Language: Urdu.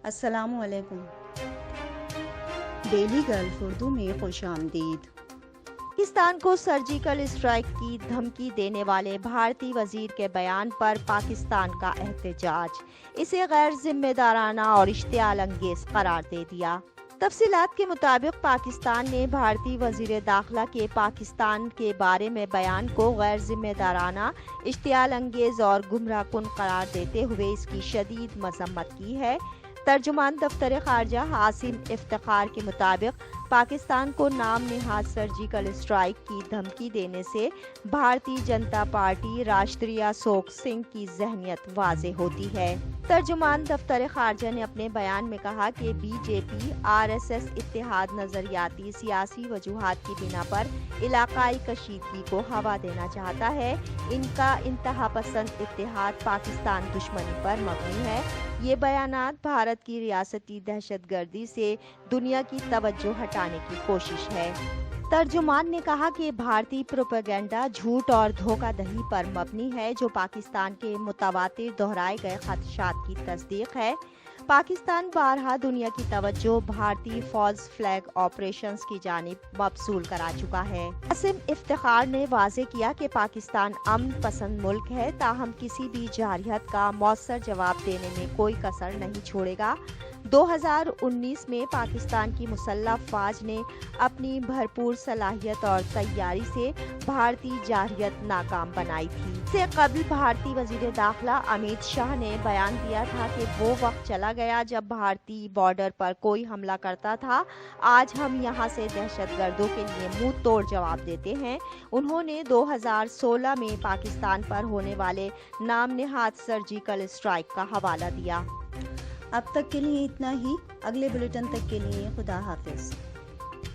السلام علیکم۔ ڈیلی گلف اردو میں خوش آمدید۔ پاکستان کو سرجیکل اسٹرائیک کی دھمکی دینے والے بھارتی وزیر کے بیان پر پاکستان کا احتجاج، اسے غیر ذمہ دارانہ اور اشتعال انگیز قرار دے دیا۔ تفصیلات کے مطابق پاکستان نے بھارتی وزیر داخلہ کے پاکستان کے بارے میں بیان کو غیر ذمہ دارانہ، اشتعال انگیز اور گمراہ کن قرار دیتے ہوئے اس کی شدید مذمت کی ہے۔ ترجمان دفتر خارجہ عاصم افتخار کے مطابق پاکستان کو نام نہاد سرجیکل اسٹرائیک کی دھمکی دینے سے بھارتی جنتا پارٹی راشٹریہ سوک سنگھ کی ذہنیت واضح ہوتی ہے۔ ترجمان دفتر خارجہ نے اپنے بیان میں کہا کہ بی جے پی RSS اتحاد نظریاتی سیاسی وجوہات کی بنا پر علاقائی کشیدگی کو ہوا دینا چاہتا ہے۔ ان کا انتہا پسند اتحاد پاکستان دشمنی پر مبنی ہے۔ یہ بیانات بھارت کی ریاستی دہشت گردی سے دنیا کی توجہ ہٹانے کی کوشش ہے۔ ترجمان نے کہا کہ بھارتی پروپیگنڈا جھوٹ اور دھوکہ دہی پر مبنی ہے، جو پاکستان کے متواتر دہرائے گئے خدشات کی تصدیق ہے۔ پاکستان بارہا دنیا کی توجہ بھارتی فالس فلیگ آپریشنز کی جانب مبذول کرا چکا ہے۔ عاصم افتخار نے واضح کیا کہ پاکستان امن پسند ملک ہے، تاہم کسی بھی جارحیت کا مؤثر جواب دینے میں کوئی کسر نہیں چھوڑے گا۔ 2019 میں پاکستان کی مسلح افواج نے اپنی بھرپور صلاحیت اور تیاری سے بھارتی جارحیت ناکام بنائی تھی۔ اس سے قبل بھارتی وزیر داخلہ امیت شاہ نے بیان دیا تھا کہ وہ وقت چلا گیا جب بھارتی بارڈر پر کوئی حملہ کرتا تھا، آج ہم یہاں سے دہشت گردوں کے لیے منہ توڑ جواب دیتے ہیں۔ انہوں نے 2016 میں پاکستان پر ہونے والے نام نہاد سرجیکل اسٹرائیک کا حوالہ دیا۔ اب تک کے لیے اتنا ہی۔ اگلے بلیٹن تک کے لیے خدا حافظ۔